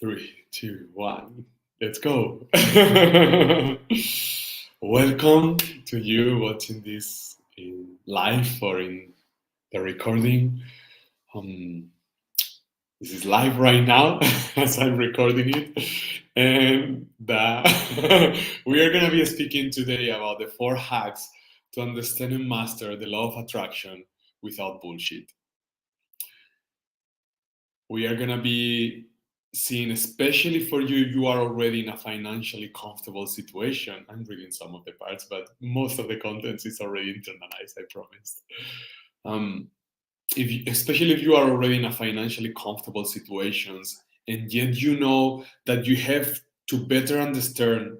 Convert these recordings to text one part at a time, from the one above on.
Three, two, one. Let's go. Welcome to you watching this in live or in the recording. Um, this is live right now as I'm recording it. And we are going to be speaking today about the 4 hacks to understand and master the law of attraction without bullshit. We are going to be seeing, especially for you, you are already in a financially comfortable situation. I'm reading some of the parts, but most of the content is already internalized, I promised. Especially if you are already in a financially comfortable situations, and yet you know that you have to better understand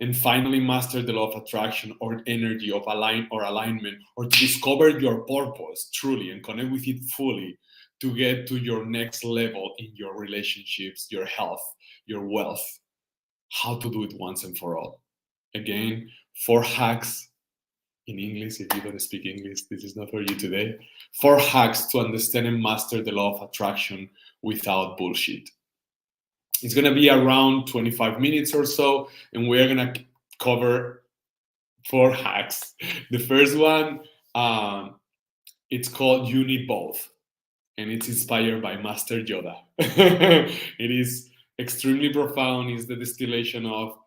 and finally master the law of attraction or energy of alignment, or to discover your purpose truly and connect with it fully to get to your next level in your relationships, your health, your wealth. How to do it once and for all. Again, 4 hacks in English. If you don't speak English, this is not for you today. 4 hacks to understand and master the law of attraction without bullshit. It's going to be around 25 minutes or so, and we're going to cover 4 hacks. The first one, it's called You Need Both, and it's inspired by Master Yoda. It is extremely profound. It's the distillation of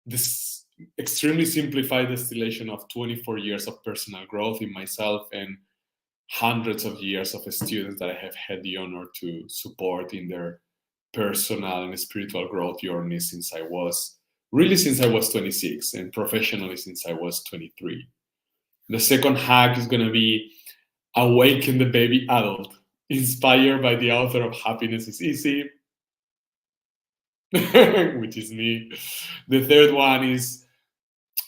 this extremely simplified distillation of 24 years of personal growth in myself and hundreds of years of students that I have had the honor to support in their personal and spiritual growth journey since I was 26, and professionally since I was 23. The second hack is going to be Awaken the Baby Adult, inspired by the author of Happiness is Easy, which is me. The third one is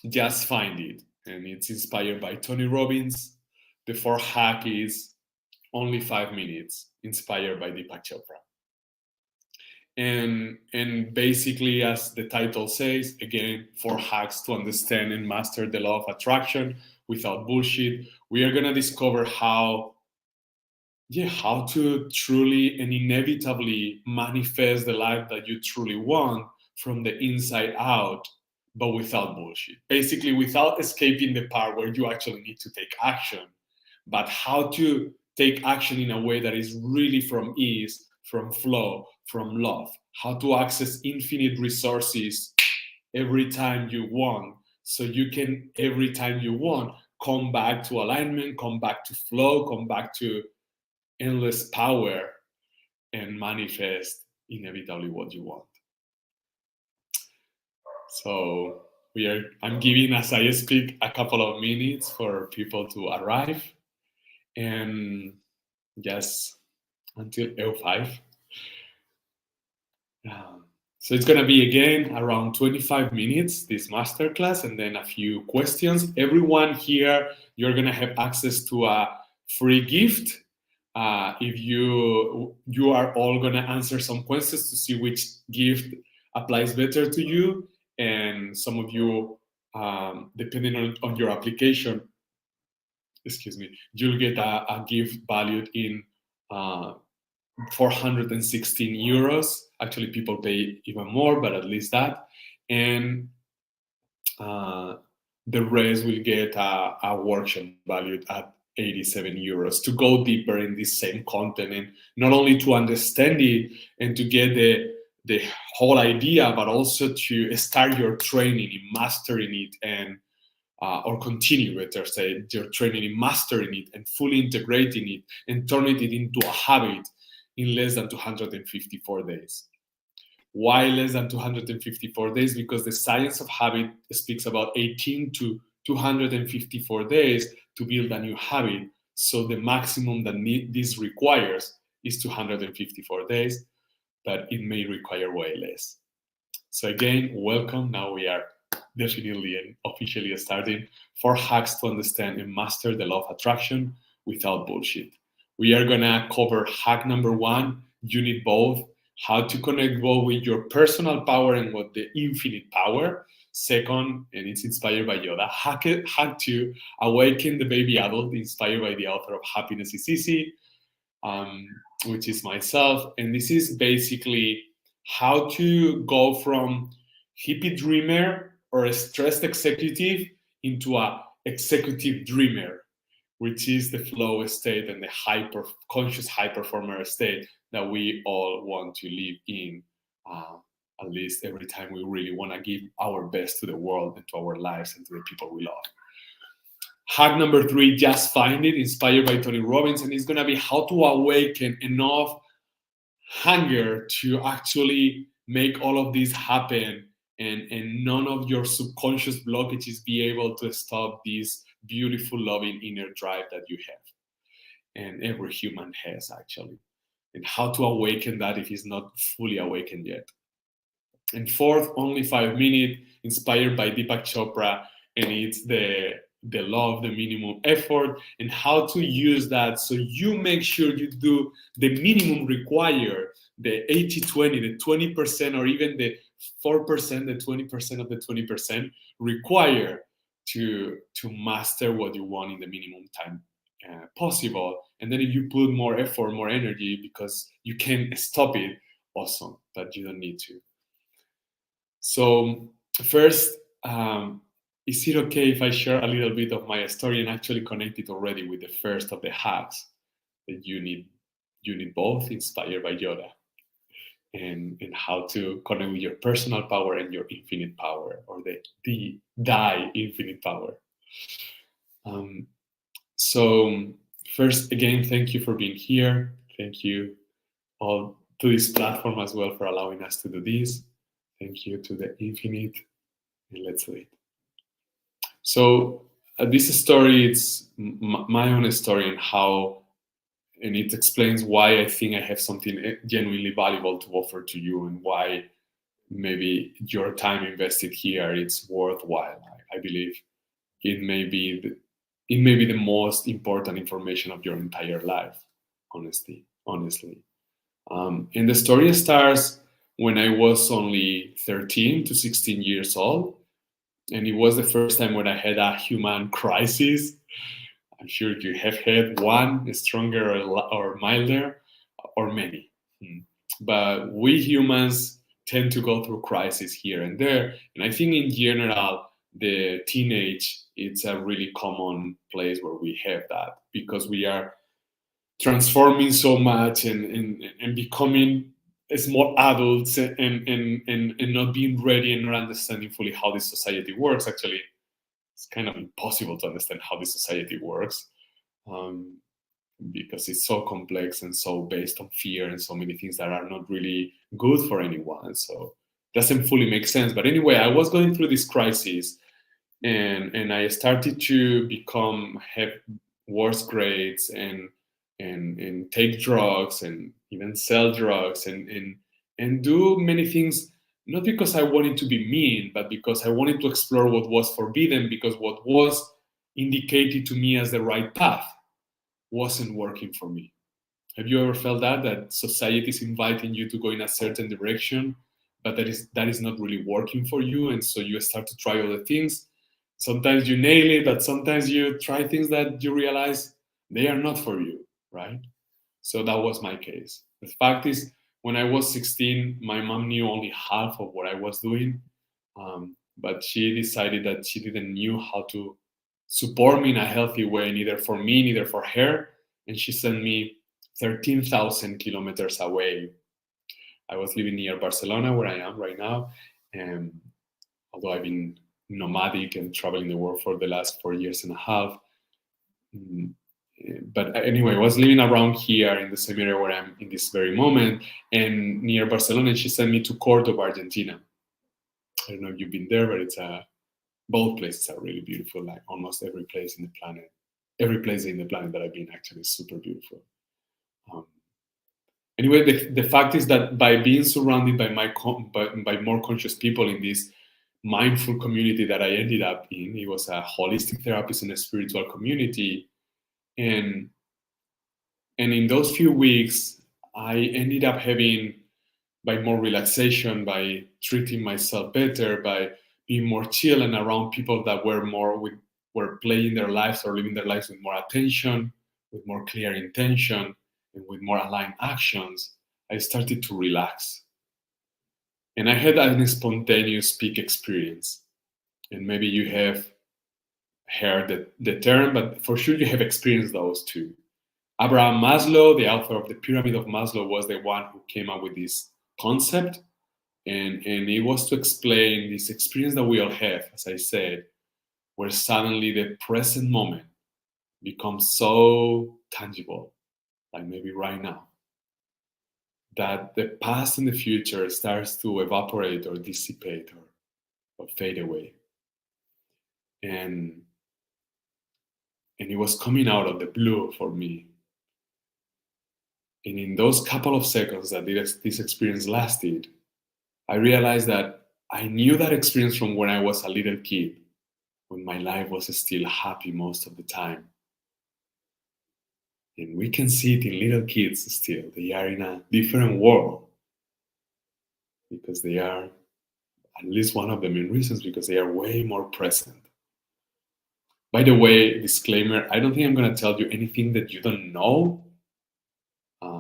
Just Find It, and it's inspired by Tony Robbins. The fourth hack is Only 5 Minutes, inspired by Deepak Chopra. And basically, as the title says, again, 4 hacks to understand and master the law of attraction without bullshit. We are going to discover how to truly and inevitably manifest the life that you truly want from the inside out, but without bullshit. Basically, without escaping the part where you actually need to take action, but how to take action in a way that is really from ease, from flow, from love. How to access infinite resources every time you want, so you can, every time you want, come back to alignment, come back to flow, come back to endless power, and manifest inevitably what you want. So I'm giving, as I speak, a couple of minutes for people to arrive, and just until L5. So it's going to be, again, around 25 minutes, this masterclass, and then a few questions. Everyone here, you're going to have access to a free gift. If you are all going to answer some questions to see which gift applies better to you. And some of you, depending on your application, you'll get a gift valued in 416 euros. Actually, people pay even more, but at least that. And the rest will get a workshop valued at 87 euros to go deeper in this same content, and not only to understand it and to get the whole idea, but also to start your training in mastering it, and or continue, better say, your training in mastering it and fully integrating it and turning it into a habit in less than 254 days. Why less than 254 days? Because the science of habit speaks about 18 to 254 days to build a new habit. So the maximum that this requires is 254 days, but it may require way less. So again, welcome. Now we are definitely and officially starting 4 hacks to understand and master the law of attraction without bullshit. We are gonna cover hack number 1, You Need Both, how to connect both with your personal power and with the infinite power. Second, and it's inspired by Yoda, hack 2, Awaken the Baby Adult, inspired by the author of Happiness is Easy, which is myself. And this is basically how to go from hippie dreamer or a stressed executive into a executive dreamer, which is the flow state and the conscious high performer state that we all want to live in, uh, at least every time we really want to give our best to the world and to our lives and to the people we love. Hack number 3, just find it, inspired by Tony Robbins, and it's going to be how to awaken enough hunger to actually make all of this happen, and none of your subconscious blockages be able to stop this beautiful loving inner drive that you have and every human has actually, and how to awaken that if it's not fully awakened yet. And fourth, only 5 minutes, inspired by Deepak Chopra, and it's the law of the minimum effort and how to use that so you make sure you do the minimum required, the 80-20, the 20%, or even the 4%, the 20% of the 20% required to master what you want in the minimum time possible. And then if you put more effort, more energy, because you can stop it, awesome, but you don't need to. So first, is it okay if I share a little bit of my story and actually connect it already with the first of the hacks that you need both, inspired by Yoda, and how to connect with your personal power and your infinite power, or the infinite power. So first, again, thank you for being here. Thank you all to this platform as well for allowing us to do this. Thank you to the infinite, and let's do it. So this story, it's my own story, and it explains why I think I have something genuinely valuable to offer to you, and why maybe your time invested here, it's worthwhile. I believe it may be the most important information of your entire life, honestly. And the story starts when I was only 13 to 16 years old. And it was the first time when I had a human crisis. I'm sure you have had one, stronger or milder, or many. But we humans tend to go through crises here and there. And I think in general, the teenage, it's a really common place where we have that, because we are transforming so much and becoming small adults, and not being ready and not understanding fully how this society works. Actually, it's kind of impossible to understand how this society works, because it's so complex and so based on fear and so many things that are not really good for anyone. So it doesn't fully make sense. But anyway, I was going through this crisis, and I started to have worse grades, and take drugs, and even sell drugs, and do many things, not because I wanted to be mean, but because I wanted to explore what was forbidden, because what was indicated to me as the right path wasn't working for me. Have you ever felt that society is inviting you to go in a certain direction, but that is not really working for you, and so you start to try other things? Sometimes you nail it, but sometimes you try things that you realize they are not for you, right? So that was my case. The fact is, when I was 16, my mom knew only half of what I was doing, but she decided that she didn't knew how to support me in a healthy way, neither for me, neither for her, and she sent me 13,000 kilometers away. I was living near Barcelona, where I am right now, and although I've been nomadic and traveling the world for the last 4 years and a half, but anyway, I was living around here in the same area where I'm in this very moment, and near Barcelona. And she sent me to Cordoba, Argentina. I don't know if you've been there, but both places are really beautiful. Like almost every place in the planet that I've been actually is super beautiful. Anyway, the fact is that by being surrounded by more conscious people in this mindful community that I ended up in, it was a holistic therapist and a spiritual community. And in those few weeks, I ended up having, by more relaxation, by treating myself better, by being more chill and around people that were playing their lives or living their lives with more attention, with more clear intention, and with more aligned actions, I started to relax. And I had a spontaneous peak experience. And maybe you have heard the term, but for sure you have experienced those too. Abraham Maslow, the author of the Pyramid of Maslow, was the one who came up with this concept. And it was to explain this experience that we all have, as I said, where suddenly the present moment becomes so tangible, like maybe right now, that the past and the future starts to evaporate or dissipate or fade away. And it was coming out of the blue for me. And in those couple of seconds that this experience lasted, I realized that I knew that experience from when I was a little kid, when my life was still happy most of the time. And we can see it in little kids still. They are in a different world because they are, at least one of the main reasons, because they are way more present. By the way, disclaimer, I don't think I'm going to tell you anything that you don't know.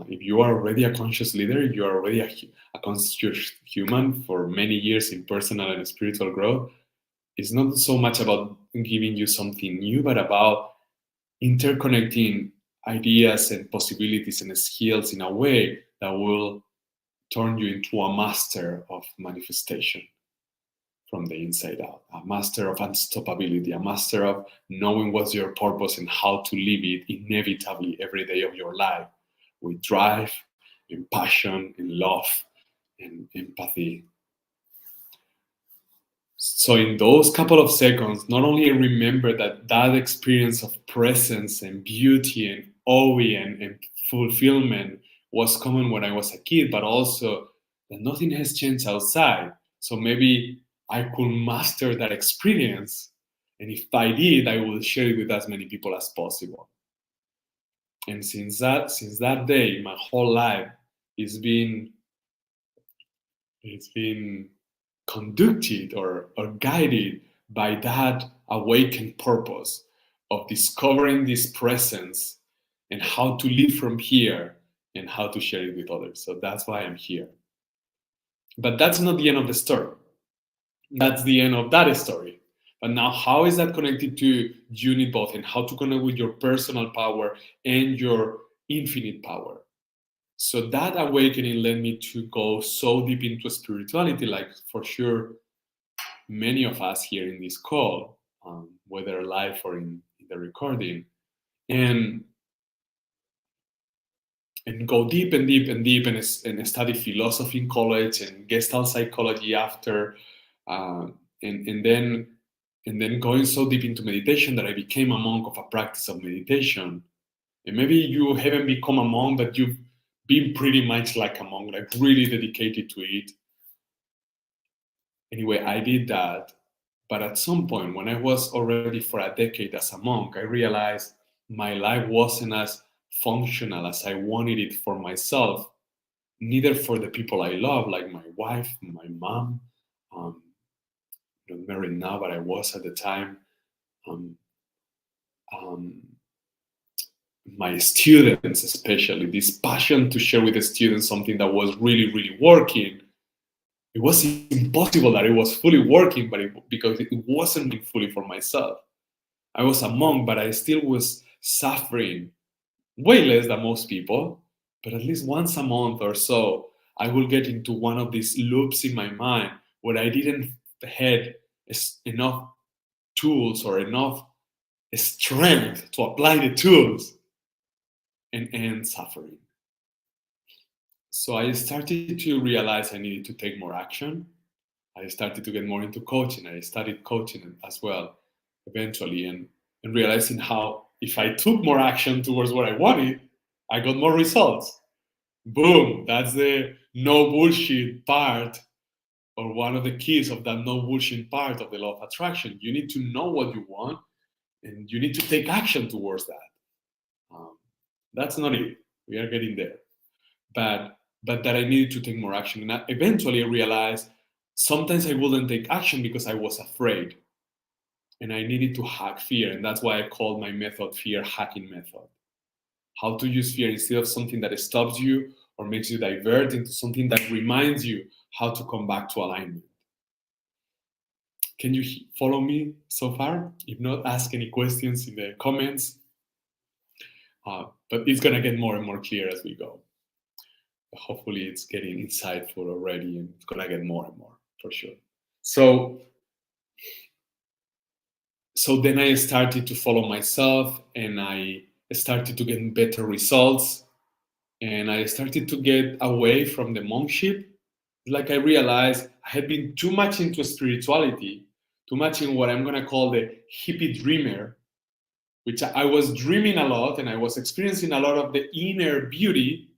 If you are already a conscious leader, if you are already a conscious human for many years in personal and spiritual growth, it's not so much about giving you something new, but about interconnecting ideas and possibilities and skills in a way that will turn you into a master of manifestation from the inside out, a master of unstoppability, a master of knowing what's your purpose and how to live it inevitably every day of your life with drive and passion and love and empathy. So in those couple of seconds, not only I remember that experience of presence and beauty and awe and fulfillment was common when I was a kid, but also that nothing has changed outside. So maybe I could master that experience. And if I did, I will share it with as many people as possible. And since that day, my whole life it's been conducted or guided by that awakened purpose of discovering this presence and how to live from here and how to share it with others. So that's why I'm here. But that's not the end of the story. That's the end of that story. But now, how is that connected to you need both and how to connect with your personal power and your infinite power? So that awakening led me to go so deep into spirituality, like for sure many of us here in this call, whether live or in the recording, and go deep and deep and deep and study philosophy in college and Gestalt psychology after, uh, and then going so deep into meditation that I became a monk of a practice of meditation. And maybe you haven't become a monk, but you've been pretty much like a monk, like really dedicated to it. Anyway, I did that. But at some point, when I was already for a decade as a monk, I realized my life wasn't as functional as I wanted it for myself, neither for the people I love, like my wife, my mom. Um, I'm not married now, but I was at the time. Um, um, my students, especially this passion to share with the students something that was really, really working. It was impossible that it was fully working, but because it wasn't fully for myself. I was a monk, but I still was suffering way less than most people. But at least once a month or so, I will get into one of these loops in my mind where I didn't had enough tools or enough strength to apply the tools and end suffering. So I started to realize I needed to take more action. I started to get more into coaching. I studied coaching as well eventually and realizing how if I took more action towards what I wanted, I got more results. Boom, that's the no bullshit part or one of the keys of that no bullshit part of the law of attraction. You need to know what you want and you need to take action towards that. That's not it. We are getting there. But that I needed to take more action. And eventually I realized sometimes I wouldn't take action because I was afraid. And I needed to hack fear. And that's why I called my method fear hacking method. How to use fear instead of something that stops you or makes you divert into something that reminds you how to come back to alignment. Can you follow me so far? If not, ask any questions in the comments. But it's going to get more and more clear as we go. Hopefully it's getting insightful already, and it's going to get more and more for sure. So then I started to follow myself, and I started to get better results, and I started to get away from the monkship. Like I realized I had been too much into spirituality, too much in what I'm going to call the hippie dreamer, which I was dreaming a lot and I was experiencing a lot of the inner beauty,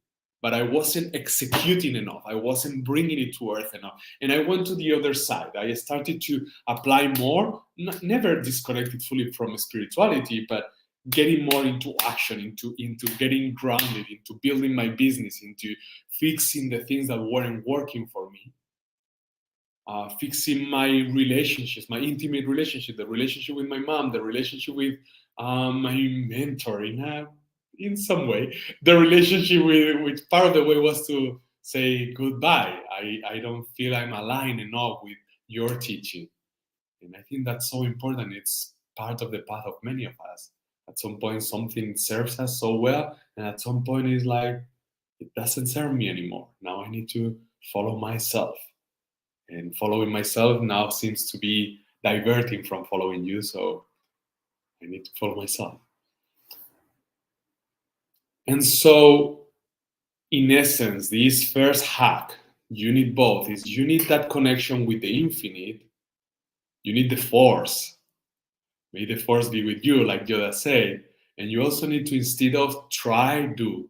but I wasn't executing enough. I wasn't bringing it to earth enough. And I went to the other side. I started to apply more, never disconnected fully from spirituality, but getting more into action, into getting grounded, into building my business, into fixing the things that weren't working for me. Fixing my relationships, my intimate relationship, the relationship with my mom, the relationship with my mentor in some way, the relationship with, which part of the way was to say goodbye. I don't feel I'm aligned enough with your teaching. And I think that's so important. It's part of the path of many of us. At some point, something serves us so well, and at some point, it's like, it doesn't serve me anymore. Now I need to follow myself. And following myself now seems to be diverting from following you, so I need to follow myself. And so, in essence, this first hack, you need both. Is you need that connection with the infinite. You need the force. May the force be with you, like Yoda said. And you also need to, instead of try, do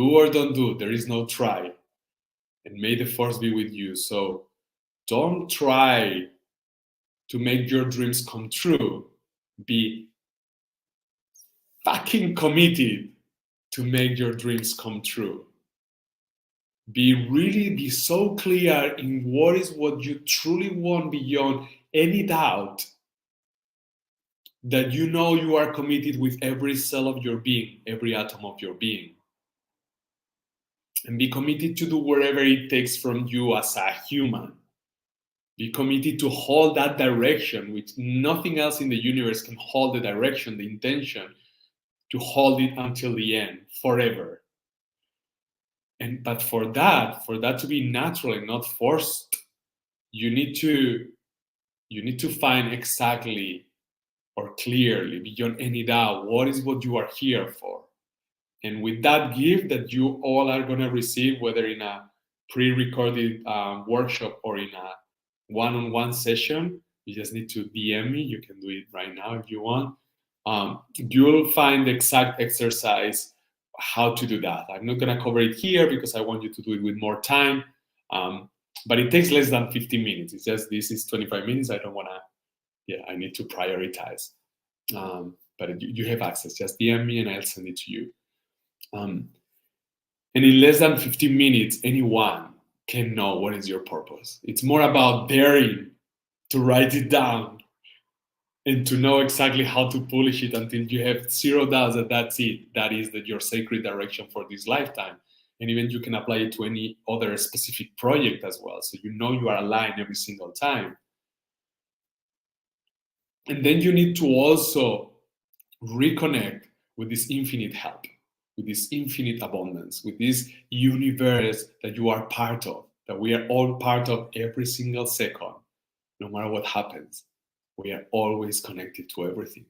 or don't do. There is no try. And may the force be with you. So don't try to make your dreams come true. Be fucking committed to make your dreams come true. Be so clear in what you truly want beyond any doubt, that you know you are committed with every cell of your being, every atom of your being. And be committed to do whatever it takes from you as a human. Be committed to hold that direction, which nothing else in the universe can hold the direction, the intention, to hold it until the end, forever. But for that to be natural and not forced, you need to find exactly or clearly, beyond any doubt, what is what you are here for. And with that gift that you all are going to receive, whether in a pre-recorded workshop or in a one-on-one session, you just need to DM me. You can do it right now if you want. You'll find the exact exercise how to do that. I'm not going to cover it here because I want you to do it with more time. But it takes less than 15 minutes. It's just, this is 25 minutes. I don't want to, I need to prioritize. But you have access. Just DM me and I'll send it to you. And in less than 15 minutes, anyone can know what is your purpose. It's more about daring to write it down and to know exactly how to polish it until you have zero doubts that that's it. That is your sacred direction for this lifetime. And even you can apply it to any other specific project as well. So you know you are aligned every single time. And then you need to also reconnect with this infinite help, with this infinite abundance, with this universe that you are part of, that we are all part of every single second, no matter what happens. We are always connected to everything.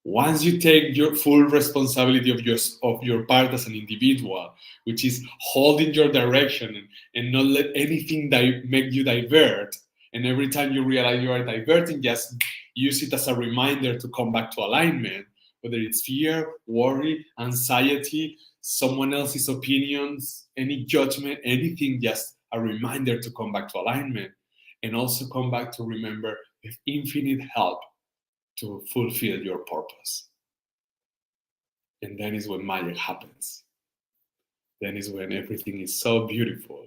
Once you take your full responsibility of your part as an individual, which is holding your direction and not let anything make you divert, and every time you realize you are diverting, just use it as a reminder to come back to alignment, whether it's fear, worry, anxiety, someone else's opinions, any judgment, anything, just a reminder to come back to alignment, and also come back to remember with infinite help to fulfill your purpose. And then is when magic happens. Then is when everything is so beautiful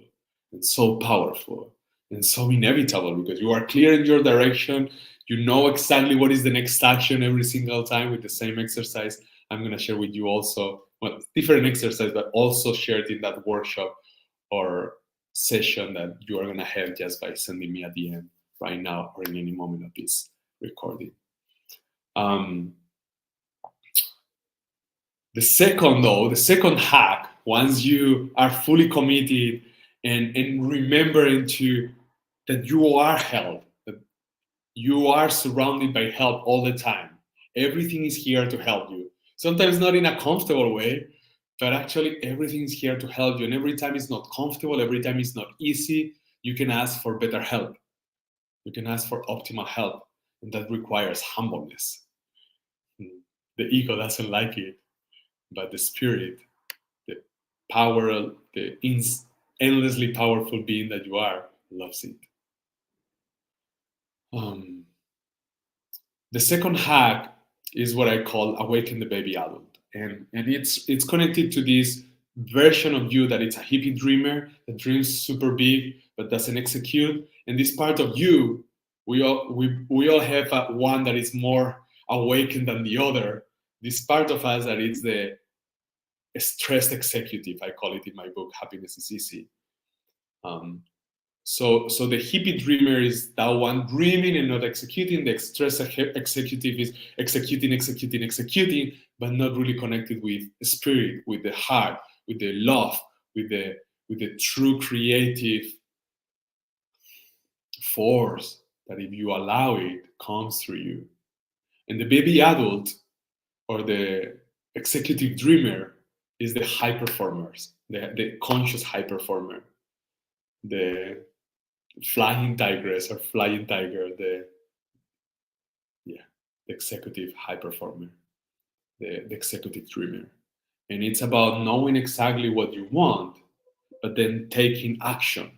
and so powerful and so inevitable, because you are clear in your direction. You know exactly what is the next action every single time with the same exercise. I'm going to share with you also, different exercise, but also shared in that workshop or session that you are going to have just by sending me at the end right now or in any moment of this recording. The second hack, once you are fully committed and remembering that you are help, that you are surrounded by help all the time. Everything is here to help you. Sometimes not in a comfortable way, but actually everything is here to help you. And every time it's not comfortable, every time it's not easy, you can ask for better help. You can ask for optimal help. And that requires humbleness. The ego doesn't like it, but the spirit, the power, the endlessly powerful being that you are, loves it. The second hack is what I call Awaken the Baby Adult. And it's connected to this version of you that it's a hippie dreamer that dreams super big but doesn't execute. And this part of you, we all have one that is more awakened than the other. This part of us that is the stressed executive, I call it in my book, Happiness is Easy. So the hippie dreamer is that one dreaming and not executing. The stress executive is executing, but not really connected with the spirit, with the heart, with the love, with the true creative force that, if you allow it, comes through you. And the baby adult or the executive dreamer is the high performers, the conscious high performer, the flying tigress or flying tiger, the executive high performer, the executive dreamer. And it's about knowing exactly what you want, but then taking action.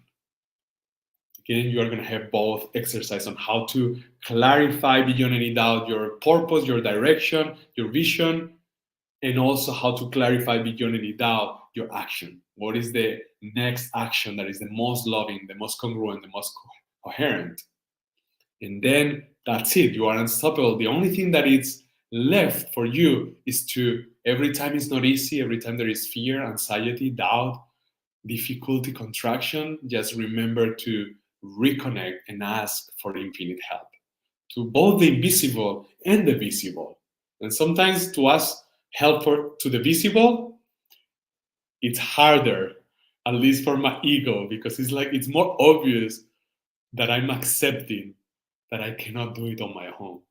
Again, you are going to have both exercise on how to clarify beyond any doubt your purpose, your direction, your vision, and also how to clarify beyond any doubt your action. What is the next action that is the most loving, the most congruent, the most coherent? And then that's it. You are unstoppable. The only thing that is left for you is to, every time it's not easy, every time there is fear, anxiety, doubt, difficulty, contraction, just remember to reconnect and ask for infinite help to both the invisible and the visible. And sometimes to ask help to the visible, it's harder, at least for my ego, because it's more obvious that I'm accepting that I cannot do it on my own.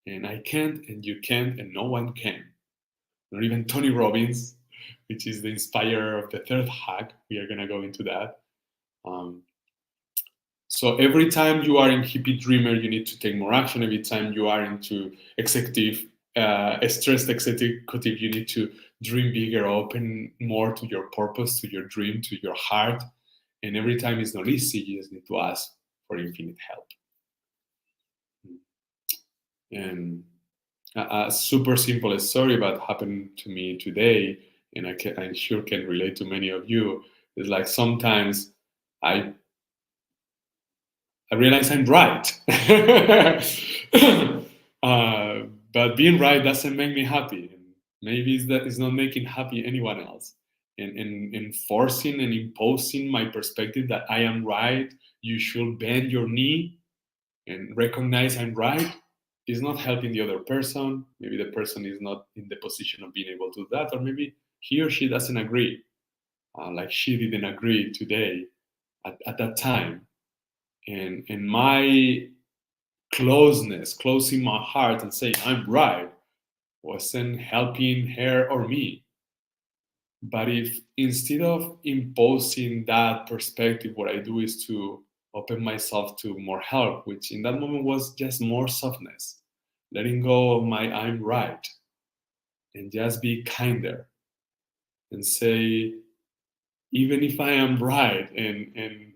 And I can't, and you can't, and no one can. Not even Tony Robbins, which is the inspirer of the third hack. We are going to go into that. So every time you are in hippie dreamer, you need to take more action. Every time you are into executive, stressed executive, you need to dream bigger, open more to your purpose, to your dream, to your heart. And every time it's not easy, you just need to ask for infinite help. And a super simple story about happened to me today, and I sure can relate to many of you. Is like sometimes I realize I'm right, but being right doesn't make me happy. Maybe it's not making happy anyone else. And forcing and imposing my perspective that I am right, you should bend your knee and recognize I'm right, is not helping the other person. Maybe the person is not in the position of being able to do that, or maybe he or she doesn't agree, like she didn't agree today at that time. And my closing my heart and saying I'm right, wasn't helping her or me. But if instead of imposing that perspective, what I do is to open myself to more help, which in that moment was just more softness, letting go of my I'm right, and just be kinder and say, even if I am right and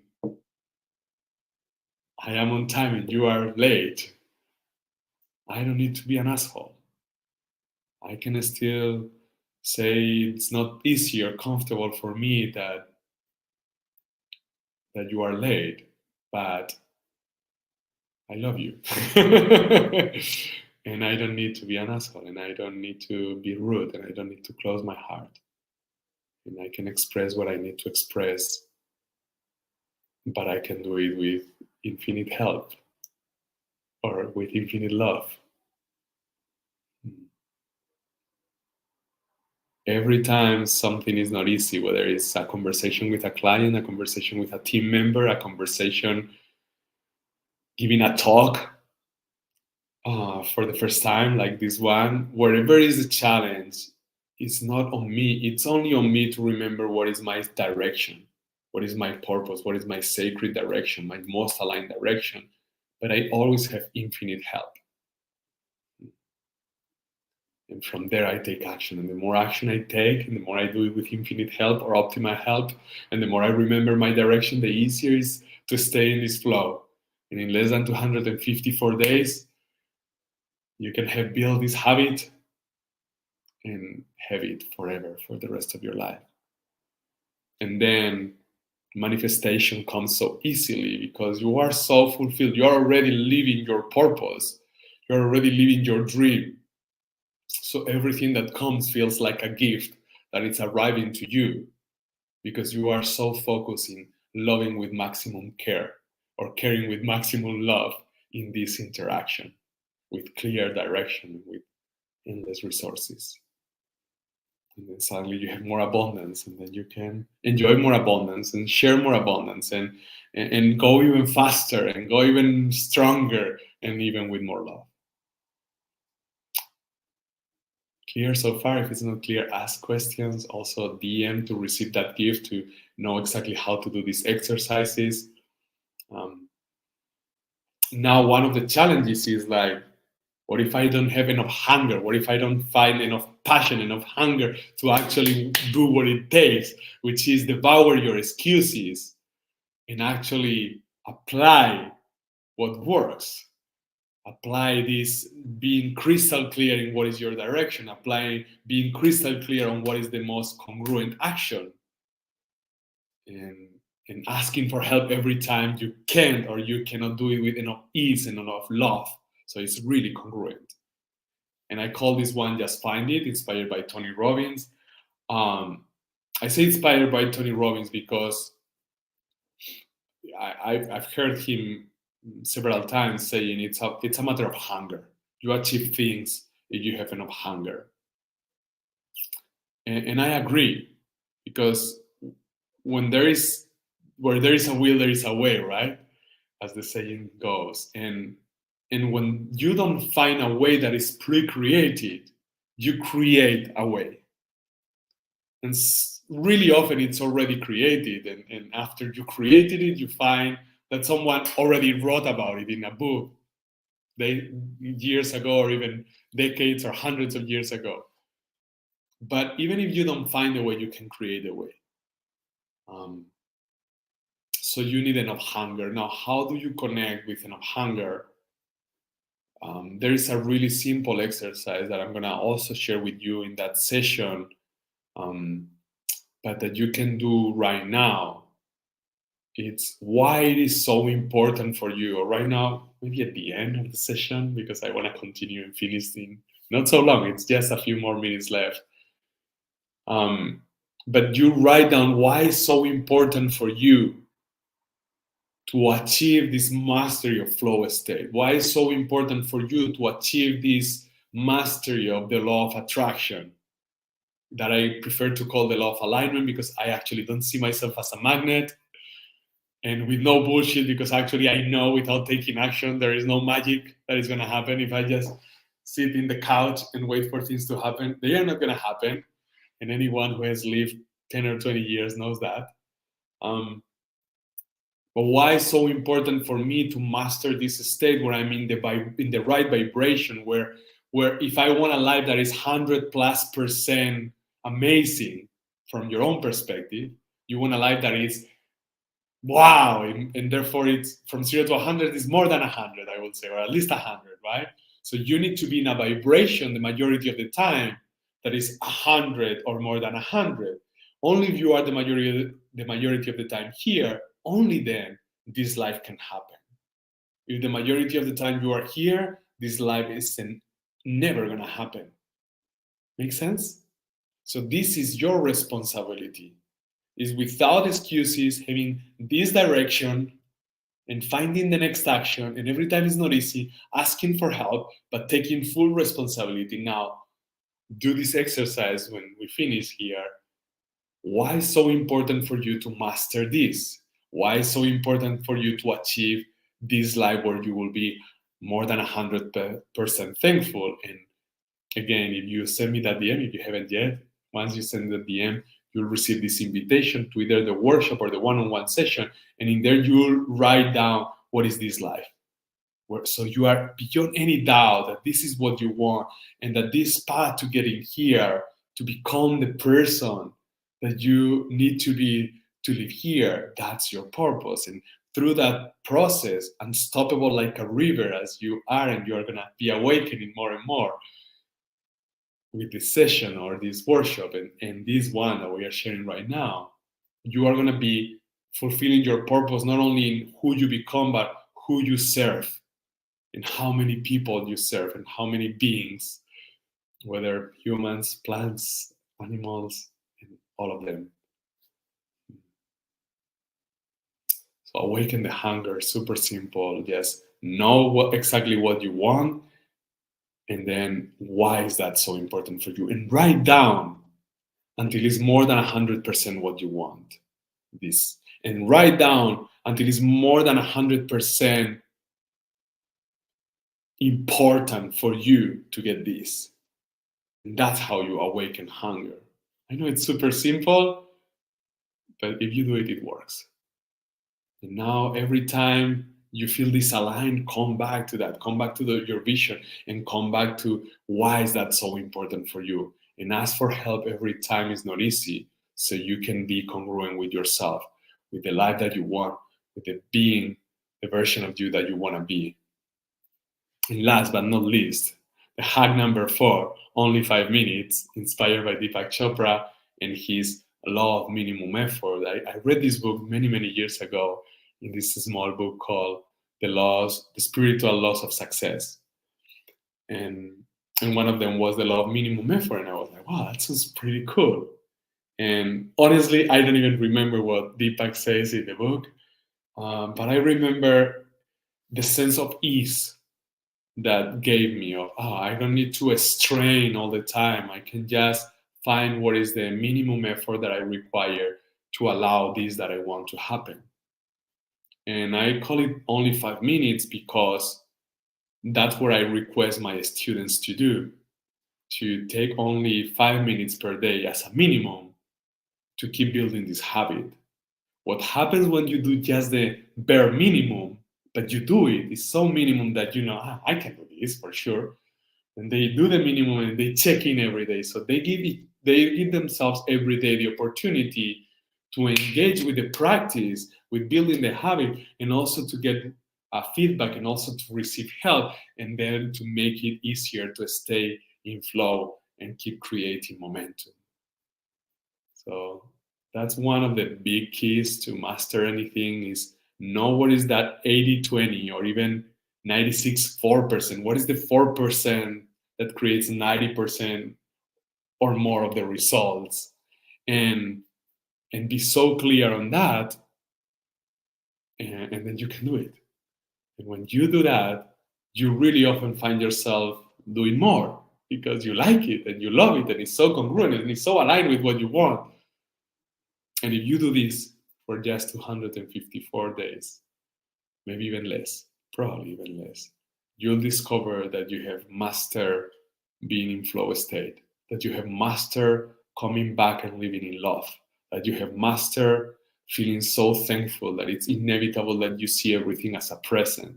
I am on time and you are late, I don't need to be an asshole. I can still say it's not easy or comfortable for me that you are late, but I love you. And I don't need to be an asshole, and I don't need to be rude, and I don't need to close my heart. And I can express what I need to express but I can do it with infinite help or with infinite love. Every time something is not easy, whether it's a conversation with a client, a conversation with a team member, a conversation giving a talk for the first time, like this one, wherever is the challenge, it's not on me. It's only on me to remember what is my direction, what is my purpose, what is my sacred direction, my most aligned direction. But I always have infinite help. And from there, I take action. And the more action I take, and the more I do it with infinite help or optimal help, and the more I remember my direction, the easier it is to stay in this flow. And in less than 254 days, you can have built this habit and have it forever for the rest of your life. And then manifestation comes so easily because you are so fulfilled. You're already living your purpose. You're already living your dream. So everything that comes feels like a gift that it's arriving to you because you are so focused in loving with maximum care or caring with maximum love in this interaction with clear direction, with endless resources. And then suddenly you have more abundance, and then you can enjoy more abundance and share more abundance and go even faster and go even stronger and even with more love. Clear so far? If it's not clear, ask questions. Also DM to receive that gift, to know exactly how to do these exercises. Now, one of the challenges is like, what if I don't have enough hunger? What if I don't find enough passion, enough hunger to actually do what it takes, which is devour your excuses and actually apply what works? Apply this, being crystal clear in what is your direction, being crystal clear on what is the most congruent action, and, and asking for help every time you can't or you cannot do it with enough ease and enough love. So it's really congruent. And I call this one Just Find It, inspired by Tony Robbins. I say inspired by Tony Robbins because I've heard him several times saying it's a matter of hunger. You achieve things if you have enough hunger. And I agree, because where there is a will, there is a way, right? As the saying goes. And when you don't find a way that is pre-created, you create a way. And really often it's already created. And after you created it, you find that someone already wrote about it in a book years ago, or even decades or hundreds of years ago. But even if you don't find a way, you can create a way. So you need enough hunger. Now, how do you connect with enough hunger? There is a really simple exercise that I'm going to also share with you in that session, but that you can do right now. It's why it is so important for you, or right now, maybe at the end of the session, because I want to continue and finish in not so long. It's just a few more minutes left. But you write down why it's so important for you to achieve this mastery of flow state. Why it's so important for you to achieve this mastery of the law of attraction, that I prefer to call the law of alignment, because I actually don't see myself as a magnet. And with no bullshit, because actually I know without taking action, there is no magic that is going to happen. If I just sit in the couch and wait for things to happen, they are not going to happen. And anyone who has lived 10 or 20 years knows that. But why it's so important for me to master this state where I'm in the right vibration, where if I want a life that is 100+% amazing from your own perspective, you want a life that is wow, and therefore it's from 0 to 100 is more than 100, I would say, or at least 100, right? So you need to be in a vibration the majority of the time that is 100 or more than 100. Only if you are the majority of the time here, only then this life can happen. If the majority of the time you are here, this life is never going to happen. Make sense? So this is your responsibility. is without excuses, having this direction and finding the next action. And every time it's not easy, asking for help, but taking full responsibility. Now, do this exercise when we finish here. Why is so important for you to master this? Why is so important for you to achieve this life where you will be more than 100% thankful? And again, if you send me that DM, if you haven't yet, once you send the DM, you'll receive this invitation to either the workshop or the one-on-one session. And in there, you'll write down what is this life. So you are beyond any doubt that this is what you want, and that this path to getting here, to become the person that you need to be to live here, that's your purpose. And through that process, unstoppable like a river as you are, and you're gonna be awakening more and more with this session or this workshop and this one that we are sharing right now, you are gonna be fulfilling your purpose not only in who you become, but who you serve, and how many people you serve, and how many beings, whether humans, plants, animals, and all of them. So awaken the hunger, super simple. Just know exactly what you want, and then why is that so important for you, and write down until it's more than 100% what you want. This, and write down until it's more than 100% important for you to get this. And that's how you awaken hunger. I know it's super simple, but if you do it, it works. And now every time you feel disaligned, come back to that, come back to your vision, and come back to why is that so important for you. And ask for help every time it's not easy, so you can be congruent with yourself, with the life that you want, with the being, the version of you that you want to be. And last but not least, the hack number 4, only 5 minutes, inspired by Deepak Chopra and his law of minimum effort. I read this book many, many years ago in this small book called The Spiritual Laws of Success. And one of them was the law of minimum effort. And I was like, wow, that sounds pretty cool. And honestly, I don't even remember what Deepak says in the book, but I remember the sense of ease that gave me of, I don't need to strain all the time. I can just find what is the minimum effort that I require to allow this that I want to happen. And I call it only 5 minutes because that's what I request my students to do, to take only 5 minutes per day as a minimum to keep building this habit. What happens when you do just the bare minimum, but you do it, is so minimum that you know, I can do this for sure. And they do the minimum and they check in every day. So they give themselves every day the opportunity to engage with the practice, with building the habit, and also to get feedback, and also to receive help, and then to make it easier to stay in flow and keep creating momentum. So that's one of the big keys to master anything, is know what is that 80-20 or even 96-4%. What is the 4% that creates 90% or more of the results? And be so clear on that, and then you can do it. And when you do that, you really often find yourself doing more because you like it and you love it, and it's so congruent and it's so aligned with what you want. And if you do this for just 254 days, maybe even less, probably even less, you'll discover that you have mastered being in flow state, that you have mastered coming back and living in love, that you have mastered feeling so thankful that it's inevitable that you see everything as a present,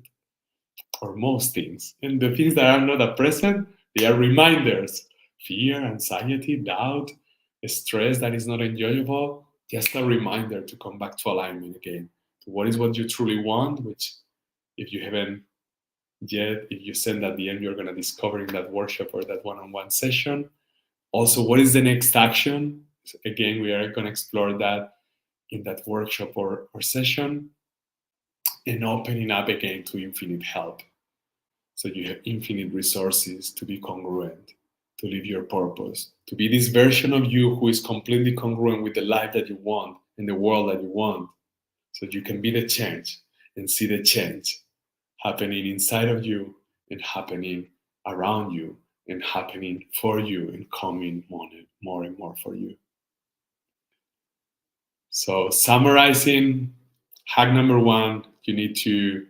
or most things. And the things that are not a present, they are reminders. Fear, anxiety, doubt, stress that is not enjoyable, just a reminder to come back to alignment again, to what is what you truly want, which if you haven't yet, if you send at the end, you're going to discover in that workshop or that one-on-one session. Also, what is the next action? So again, we are going to explore that in that workshop or session, and opening up again to infinite help. So you have infinite resources to be congruent, to live your purpose, to be this version of you who is completely congruent with the life that you want and the world that you want, so you can be the change and see the change happening inside of you and happening around you and happening for you and coming more and more for you. So summarizing, hack number 1, you need to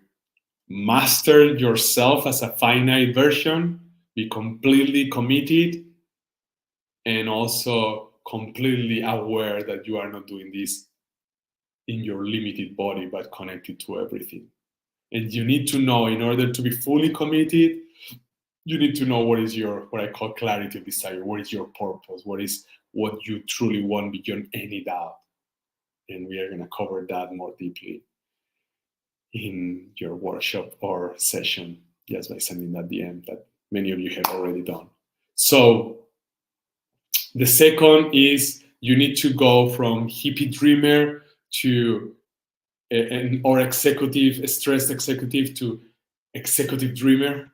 master yourself as a finite version, be completely committed, and also completely aware that you are not doing this in your limited body, but connected to everything. And you need to know, in order to be fully committed, you need to know what is your, what I call clarity of desire, what is your purpose, what is what you truly want beyond any doubt. And we are going to cover that more deeply in your workshop or session, just by sending that DM that many of you have already done. So the second is you need to go from hippie dreamer to or executive, stressed executive to executive dreamer,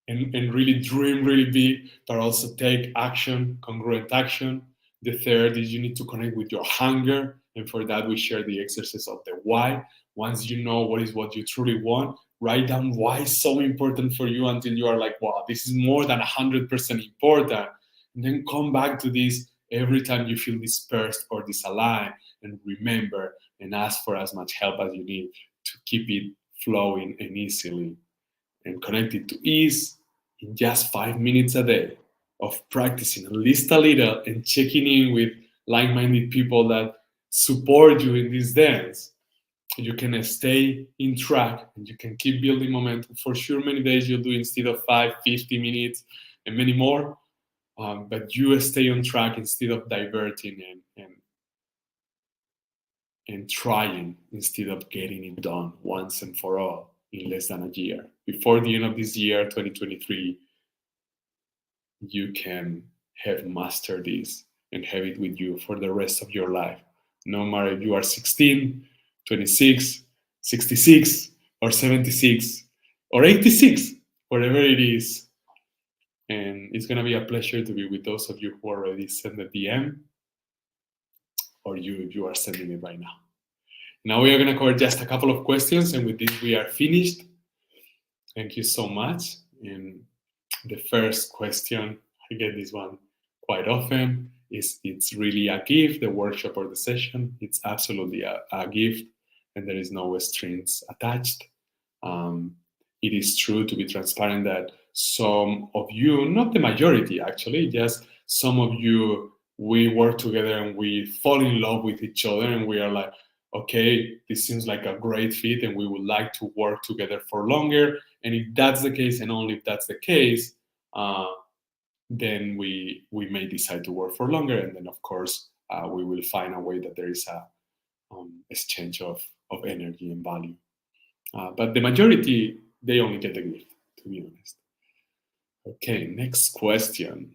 and really dream really big, but also take action, congruent action. The third is you need to connect with your hunger, and for that we share the exercise of the why. Once you know what is what you truly want, write down why is so important for you until you are like, wow, this is more than 100% important. And then come back to this every time you feel dispersed or disaligned, and remember and ask for as much help as you need to keep it flowing and easily. And connected to ease in just 5 minutes a day of practicing at least a little and checking in with like-minded people that support you in this dance. You can stay in track and you can keep building momentum. For sure, many days you'll do instead of 5, 50 minutes and many more, but you stay on track instead of diverting and trying instead of getting it done once and for all in less than a year. Before the end of this year, 2023, you can have mastered this and have it with you for the rest of your life. No matter if you are 16, 26, 66, or 76, or 86, whatever it is. And it's going to be a pleasure to be with those of you who already sent the DM, or you if you are sending it right now. Now we are going to cover just a couple of questions, and with this we are finished. Thank you so much. And the first question, I get this one quite often, is it's really a gift, the workshop or the session? It's absolutely a gift, and there is no strings attached. It is true, to be transparent, that some of you, not the majority actually, just some of you, we work together and we fall in love with each other, and we are like, okay, this seems like a great fit and we would like to work together for longer. And if that's the case, and only if that's the case, then we may decide to work for longer. And then, of course, we will find a way that there is a exchange of energy and value. But the majority, they only get the gift, to be honest. Okay, next question.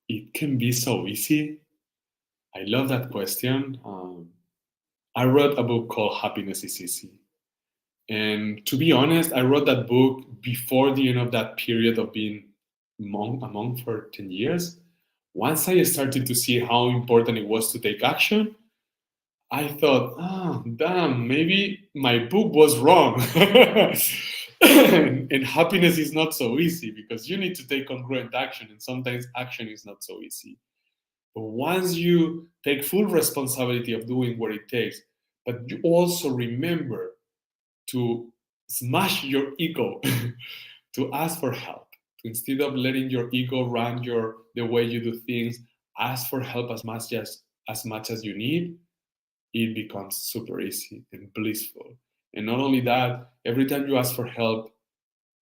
It can be so easy. I love that question. I wrote a book called Happiness is Easy. And to be honest, I wrote that book before the end of that period of being a monk for 10 years. Once I started to see how important it was to take action, I thought, damn, maybe my book was wrong. And happiness is not so easy, because you need to take congruent action, and sometimes action is not so easy. But once you take full responsibility of doing what it takes, but you also remember to smash your ego, to ask for help, to, instead of letting your ego run the way you do things, ask for help as much as you need, it becomes super easy and blissful. And not only that, every time you ask for help,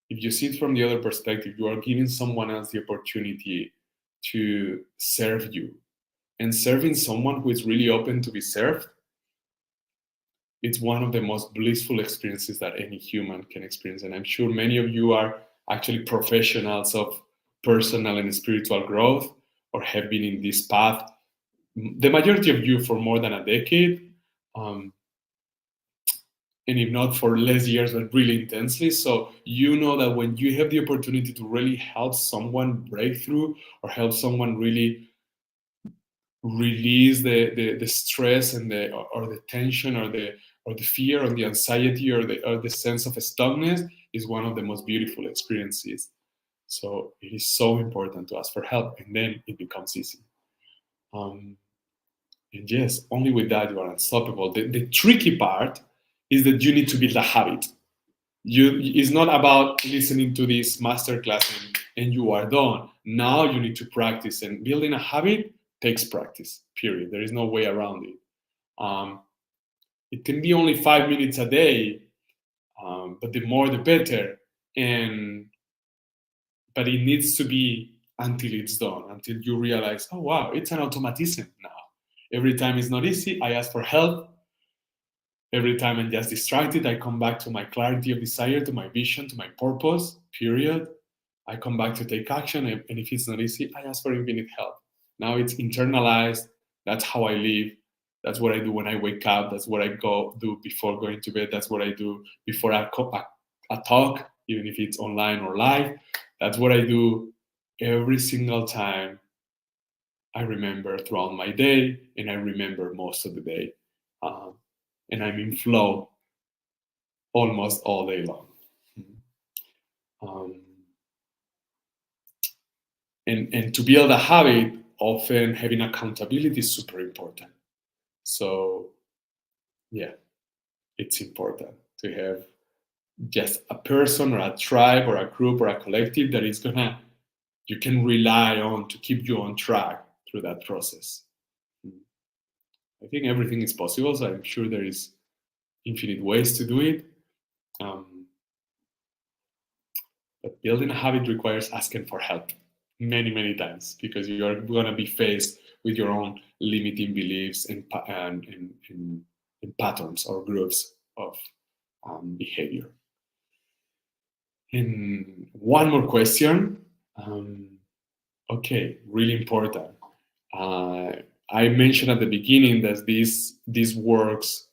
if you see it from the other perspective, you are giving someone else the opportunity to serve you. And serving someone who is really open to be served, it's one of the most blissful experiences that any human can experience. And I'm sure many of you are actually professionals of personal and spiritual growth, or have been in this path, the majority of you, for more than a decade. and if not for less years, but really intensely. So you know that when you have the opportunity to really help someone break through or help someone really release the stress and or the tension or the fear or the anxiety or the sense of stuckness, is one of the most beautiful experiences. So it is so important to ask for help, and then it becomes easy. Um, and yes, only with that you are unstoppable. The tricky part is that you need to build a habit. It's not about listening to this masterclass and you are done. Now you need to practice, and building a habit takes practice, period. There is no way around it. It can be only 5 minutes a day, but the more the better. And but it needs to be until it's done, until you realize, oh wow, it's an automatism now. Every time it's not easy, I ask for help. Every time I'm just distracted, I come back to my clarity of desire, to my vision, to my purpose, period. I come back to take action, and if it's not easy, I ask for infinite help. Now it's internalized. That's how I live. That's what I do when I wake up. That's what I do before going to bed. That's what I do before I talk, even if it's online or live. That's what I do every single time I remember throughout my day, and I remember most of the day. And I'm in flow almost all day long. Um, and to build a habit, often having accountability is super important. So, yeah, it's important to have just a person or a tribe or a group or a collective that is you can rely on to keep you on track through that process. I think everything is possible, so I'm sure there is infinite ways to do it. But building a habit requires asking for help many, many times, because you're going to be faced with your own limiting beliefs and patterns or groups of behavior. And one more question. Okay, really important. I mentioned at the beginning that this works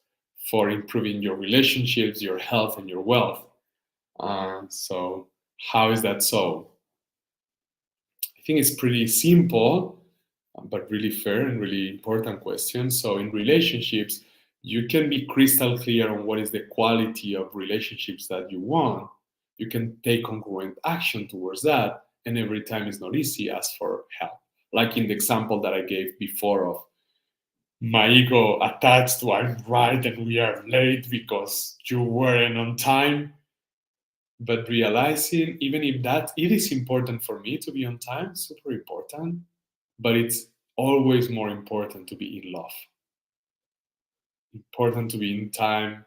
for improving your relationships, your health, and your wealth. So how is that so? I think it's pretty simple, but really fair and really important question. So in relationships, you can be crystal clear on what is the quality of relationships that you want. You can take congruent action towards that, and every time it's not easy, ask for help. Like in the example that I gave before of my ego attached to I'm right and we are late because you weren't on time. But realizing, even if that it is important for me to be on time, super important, but it's always more important to be in love. Important to be in time,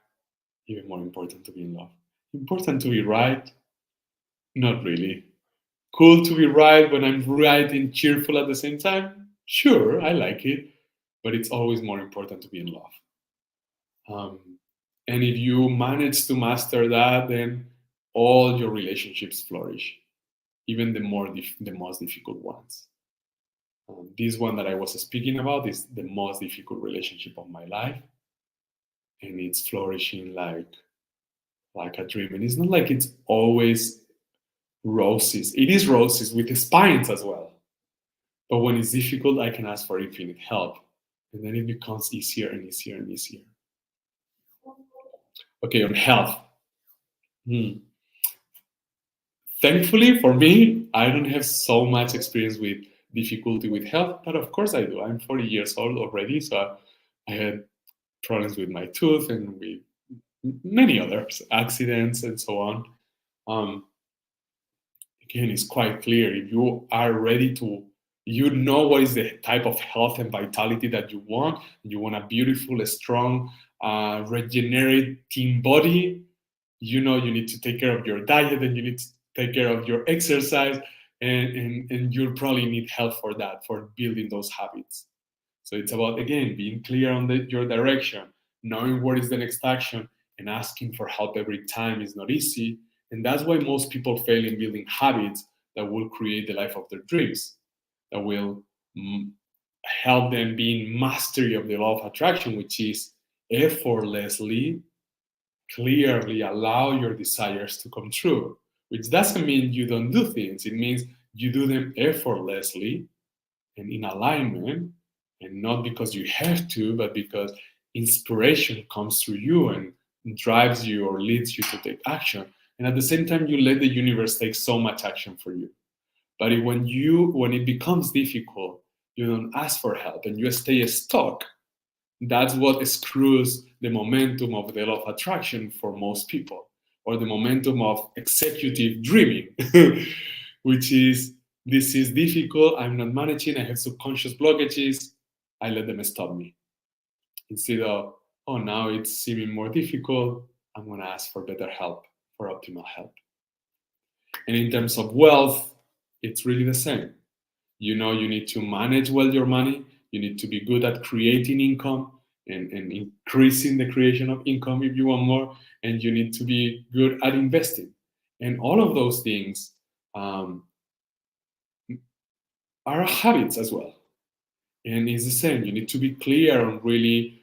even more important to be in love. Important to be right, not really. Cool to be right when I'm right and cheerful at the same time, sure, I like it, but it's always more important to be in love. And if you manage to master that, then all your relationships flourish, even the most difficult ones. This one that I was speaking about is the most difficult relationship of my life, and it's flourishing like a dream. And it's not like it's always roses. It is roses with the spines as well. But when it's difficult, I can ask for infinite help, and then it becomes easier and easier and easier. Okay, on health. Thankfully for me, I don't have so much experience with difficulty with health, but of course I do. I'm 40 years old already, so I had problems with my tooth and with many others, accidents and so on. Again, it's quite clear if you are ready to, you know what is the type of health and vitality that you want. You want a beautiful, strong, regenerating body. You know you need to take care of your diet and you need to take care of your exercise, and you'll probably need help for that, for building those habits. So it's about, again, being clear on your direction, knowing what is the next action, and asking for help every time is not easy. And that's why most people fail in building habits that will create the life of their dreams, that will help them be in mastery of the law of attraction, which is effortlessly clearly allow your desires to come true, which doesn't mean you don't do things. It means you do them effortlessly and in alignment, and not because you have to, but because inspiration comes through you and drives you or leads you to take action. And at the same time, you let the universe take so much action for you. But when it becomes difficult, you don't ask for help and you stay stuck. That's what screws the momentum of the law of attraction for most people, or the momentum of executive dreaming, which is, this is difficult, I'm not managing, I have subconscious blockages, I let them stop me. Instead of, oh, now it's seeming more difficult, I'm going to ask for better help, for optimal help. And in terms of wealth, it's really the same. You need to manage well your money. You need to be good at creating income and increasing the creation of income if you want more. And you need to be good at investing. And all of those things are habits as well. And it's the same. You need to be clear on really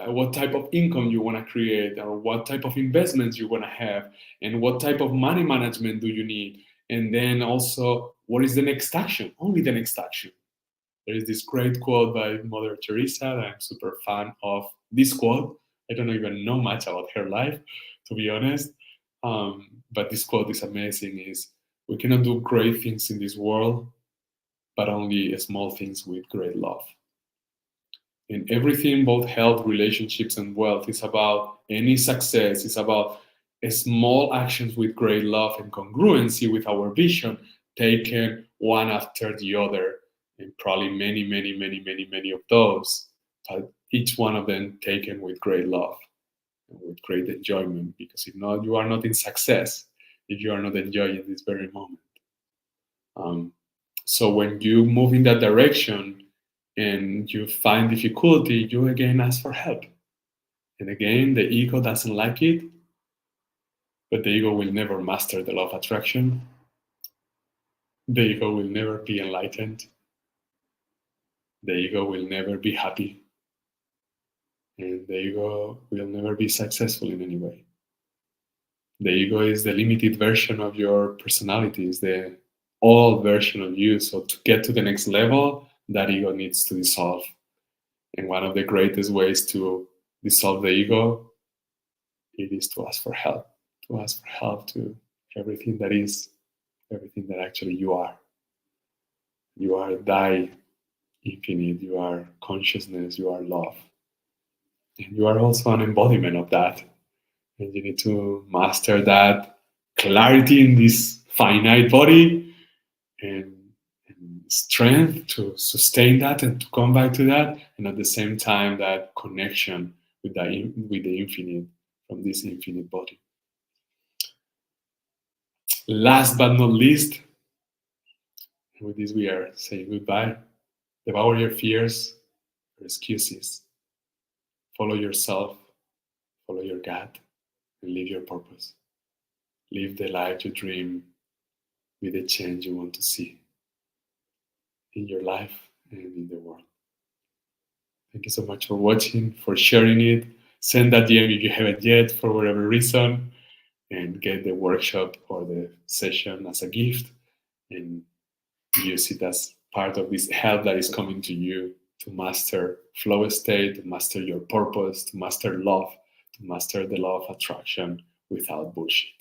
what type of income you want to create, or what type of investments you want to have, and what type of money management do you need. And then also, what is the next action? Only the next action. There is this great quote by Mother Teresa that I'm super fan of. This quote, I don't even know much about her life, to be honest. But this quote is amazing. Is, we cannot do great things in this world, but only small things with great love. And everything, both health, relationships, and wealth, is about any success. It's about small actions with great love and congruency with our vision, taken one after the other, and probably many, many, many, many, many of those, but each one of them taken with great love and with great enjoyment. Because if not, you are not in success if you are not enjoying this very moment. So when you move in that direction and you find difficulty, you again ask for help. And again, the ego doesn't like it, but the ego will never master the law of attraction. The ego will never be enlightened. The ego will never be happy. And the ego will never be successful in any way. The ego is the limited version of your personality, is the old version of you. So to get to the next level, that ego needs to dissolve. And one of the greatest ways to dissolve the ego, it is to ask for help. To ask for help to everything that is, everything that actually you are. You are thy infinite, you are consciousness, you are love. And you are also an embodiment of that. And you need to master that clarity in this finite body, and strength to sustain that and to come back to that, and at the same time that connection with the infinite from this infinite body. Last but not least, with this we are saying goodbye. Devour your fears, your excuses. Follow yourself, follow your gut, and live your purpose. Live the life you dream, with the change you want to see in your life and in the world. Thank you so much for watching, for sharing it. Send that DM if you haven't yet, for whatever reason, and get the workshop or the session as a gift, and use it as part of this help that is coming to you to master flow state, to master your purpose, to master love, to master the law of attraction without bullshit.